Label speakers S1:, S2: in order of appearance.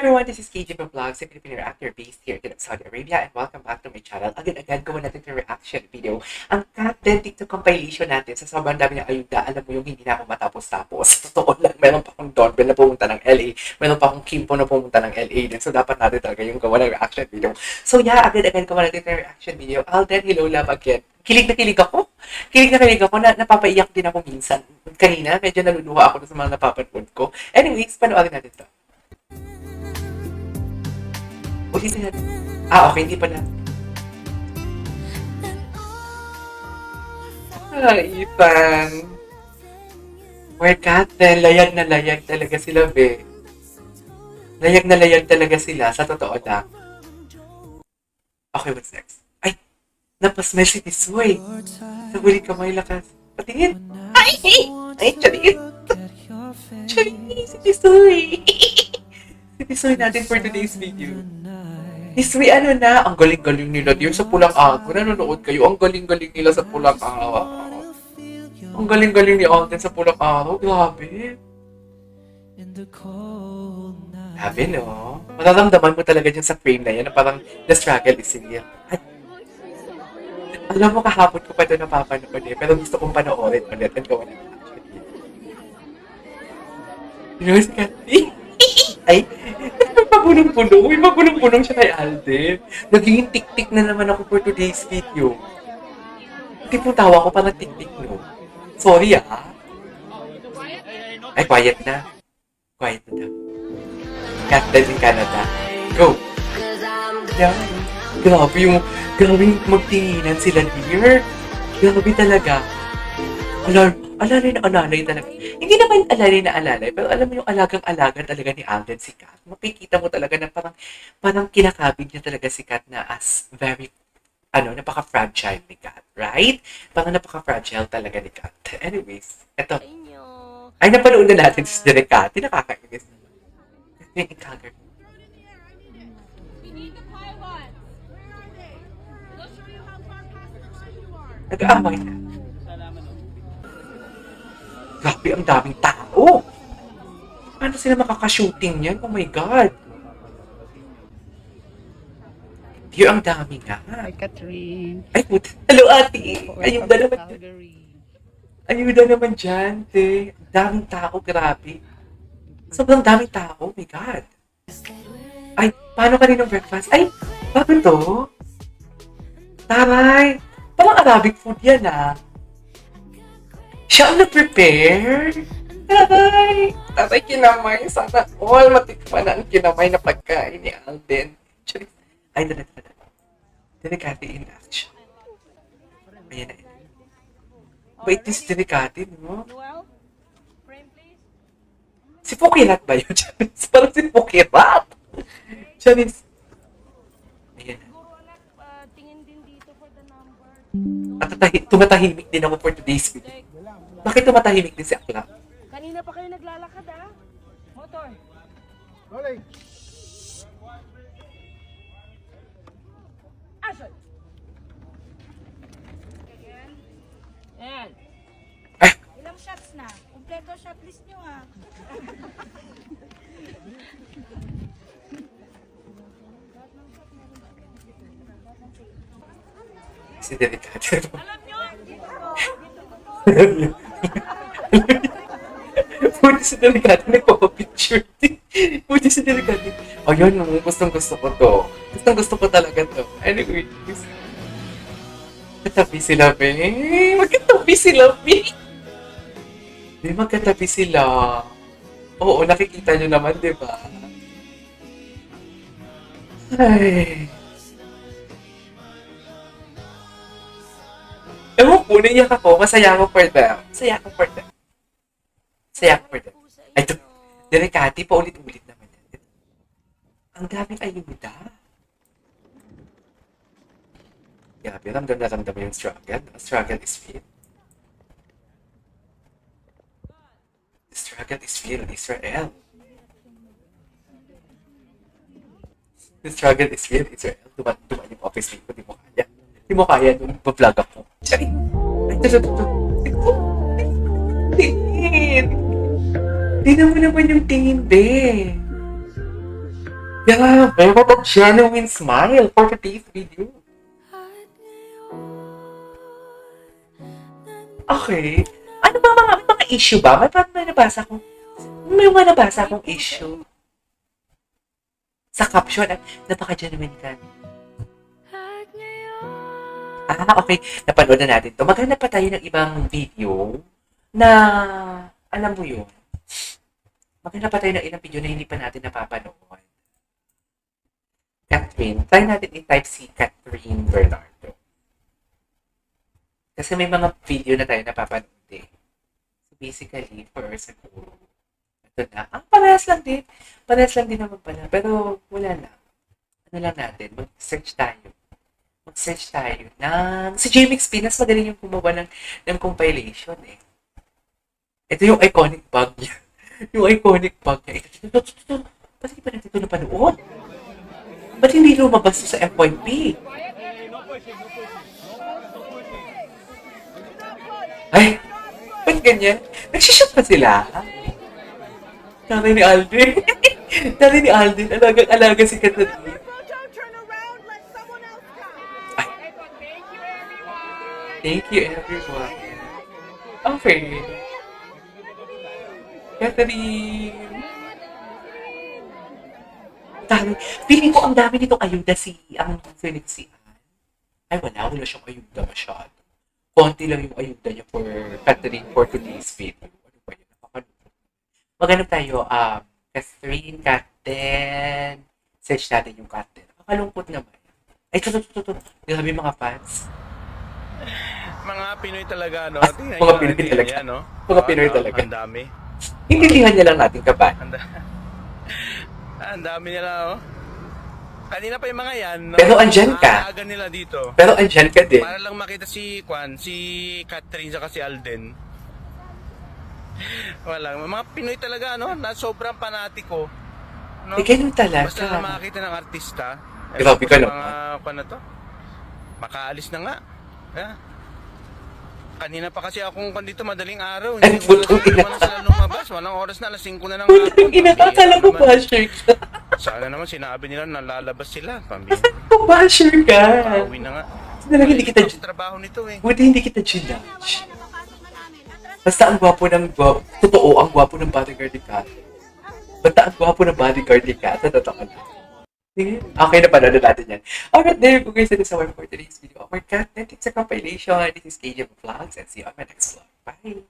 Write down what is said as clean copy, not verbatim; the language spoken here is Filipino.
S1: everyone, this is KJ Vlogs, a Filipino actor based here in Saudi Arabia, and welcome back to my channel. Agad-agad gawa natin yung reaction video. Ang content TikTok compilation natin sa sobrang dami ng ayuda, alam mo yung hindi na ako matapos-tapos. Totoo lang, meron pa akong Donbell na pumunta ng LA, meron pa akong Kimpo na pumunta ng LA din. So dapat natin talaga yung gawa ng reaction video. So yeah, agad-agad gawa natin yung reaction video. Alden, hello love again. Kilig na kilig ako. Kilig na kilig ako na napapaiyak din ako minsan. Kanina, medyo naluluha ako sa mga napapanood ko. Anyways, panoorin natin to. Ulitin natin. Okay, hindi pa na. Ethan. We're Catherine. Layag na layag talaga sila, be. Layag na layag talaga sila, sa totoo lang. Okay, what's next? Ay, napasmell si Tisoy. Sa huli kamay lakas. Patingin. Ay, Charis. Charis, si Tisoy. Si Tisoy natin for today's video. Tisoy, ano na? Ang galing-galing nila din sa Pulang Araw. Nanonood kayo. Ang galing-galing nila sa Pulang Araw. Ang galing-galing ni Alden sa Pulang Araw. Grabe. Grabe, no? Mararamdaman mo talaga dyan sa frame na yan na parang the struggle is real. At, alam mo, kahapon ko pa ito napapanood eh. Pero gusto kong panoorin ulit. And gawa na actually. You know, si Kathy? Ay, mabulong-bulong. Uy, mabulong-bulong siya kay Alden. Naging tik-tik na naman ako for today's video. Hindi po tawa ko parang tik-tik, no? Sorry, ah. Ay, quiet na. Quiet na daw. Catherine in Canada. Go! Yeah. Grabe yung magtinginan sila dear. Grabe talaga. Alalay na alalay talaga. Hindi naman alalay na alalay, pero alam mo yung alagang-alaga talaga ni Alden si Kat. Makikita mo talaga na parang kinakabig niya talaga si Kat na as very, napaka-fragile ni Kat, right? Parang napaka-fragile talaga ni Kat. Anyways, eto. Ay, napanood na natin si Direk Kat. Nakakainis naman. Yung encounter. Nag-aaway na. Grabe, ang daming tao. Paano sila makaka-shooting yan? Oh my God. Dear, ang dami nga.
S2: Hi, Catherine.
S1: Ay, puta. Hello, ate. Ayuda naman dyan. Ayuda naman dyan, te. Ang daming tao, grabe. Sobrang daming tao. Oh my God. Ay, paano kaninang breakfast? Ay, bago to? Taray. Parang Arabic food yan, ah. Siya ang nag-prepare? Taray! Taray, kinamay. Sana all matikman na ang kinamay na pagkain ni Alden. Ay, dala. Delikati in action. Ayan na. Wait, this delikati, no? Si Pukirat ba yun? Janice? Parang si Pukirat. Janice. Ayan na. At tumatahimik din ako for today's video. Bakit tumatahimik din si Akla?
S3: Kanina pa kayo naglalakad, ah. Motor.
S2: Rolling.
S3: Action. Ayan.
S1: Ay!
S3: Ilang shots na? Kompleto shot list nyo, ah.
S1: Si Delikati.
S3: Alam nyo, dito ko.
S1: Puti si Delikati. Nagpapapicture. Puti si Delikati. O yun, gustong-gusto ko to. Gustong-gusto ko talaga to. Anyway, magkatabi sila, be. Magkatabi sila, be. Di, magkatabi sila. Oo, nakikita nyo naman, di ba? Ay. Ewan ko, naiyak ako. Masaya ako for them. Masaya ako for them. Masaya ako for them. Ay, ito. Delikati, paulit-ulit naman yan. Ang daming ayuda. Grabe, ramdam na ramdam yung struggle. The struggle is real. The struggle is real, Israel. The struggle is real, Israel. Tuman yung office mate ko, di mo kaya. Di mo kaya nung pa-vlog ako. Sorry. Ay, ito. Tingin. Tingnan mo naman yung tingin, be. Grabe, what a genuine smile for today's video. Okay. Ano ba mga issue ba? May nabasa akong, may mga nabasa akong issue. Sa caption, napaka-genuine ka. Okay. Napanood na natin to. Maghanap pa tayo ng ibang video na, alam mo yun, maghanap pa tayo ng ilang video na hindi pa natin napapanood. Catherine. Try natin i-type si Catherine Bernardo. Kasi may mga video na tayo napapanood eh. So basically, for siguro, ito na. Parehas lang din. Parehas lang din naman pala. Pero wala na. Ano lang natin, mag-search tayo. Mag-search tayo ng... Si Jamie Pinas, magaling yung gumawa ng compilation eh. Ito yung iconic bug niya. Yung iconic bug niya. Ito. Ba't hindi pa natin ito napanood? Ba't hindi lumabas sa FYP? Ay, ba't ganyan? Nagsishoot pa sila? Tari ni Alden. Tari ni Alden. Alagang si Catherine. Ay. Thank you, everyone. Okay. Catherine. Dami. Feeling ko ang dami nitong ayuda ang Phoenix si Anne. Ay, wala siyang ayuda masyado. Konti lang yung ayuda niya for Catherine for today's video. Ano ba yun? Napakalungkot. Maghanap tayo, Catherine, Catherine. Search natin yung Catherine. Napakalungkot naman. Ay, ito. Grabe mga fans.
S4: Mga Pinoy talaga, no?
S1: Mga Pinoy talaga.
S4: Yan, no?
S1: Mga Pinoy talaga.
S4: Ang dami.
S1: Intindihan niya lang natin kapan.
S4: Ang dami nila, oh. Kanina pa yung mga yan, no?
S1: Pero andyan ka.
S4: Aaga nila dito.
S1: Pero andyan ka din.
S4: Para lang makita si Catherine saka si Alden. Walang, mga Pinoy talaga, no? Na sobrang panatiko. No?
S1: Ganun talaga.
S4: Basta na makita ng artista.
S1: Grabe ka naman.
S4: Mga, na to? Makaalis na nga. Yeah. Kanina pa kasi akong dito madaling araw.
S1: Ay, putong ina.
S4: Hindi sila lumabas. Walang oras na, alas 5 na ng
S1: Putang ina, akala ko basher ka.
S4: Sana naman sinabi nila na lalabas sila. Pambira.
S1: Kung basher ka.
S4: Pauwi na nga.
S1: Talaga hindi kita...
S4: Sa trabaho nito eh.
S1: Buti hindi kita ginudge. Basta ang gwapo ng... Totoo, ang gwapo ng bodyguard ni Kat. Basta ang gwapo ng bodyguard ni Kat. Totoo na. Okay, napanood na natin yan. Alright, there you go guys. That is our for today's video. Our Cat Net. It's a compilation. This is KJ Vlogs and see you on my next vlog. Bye!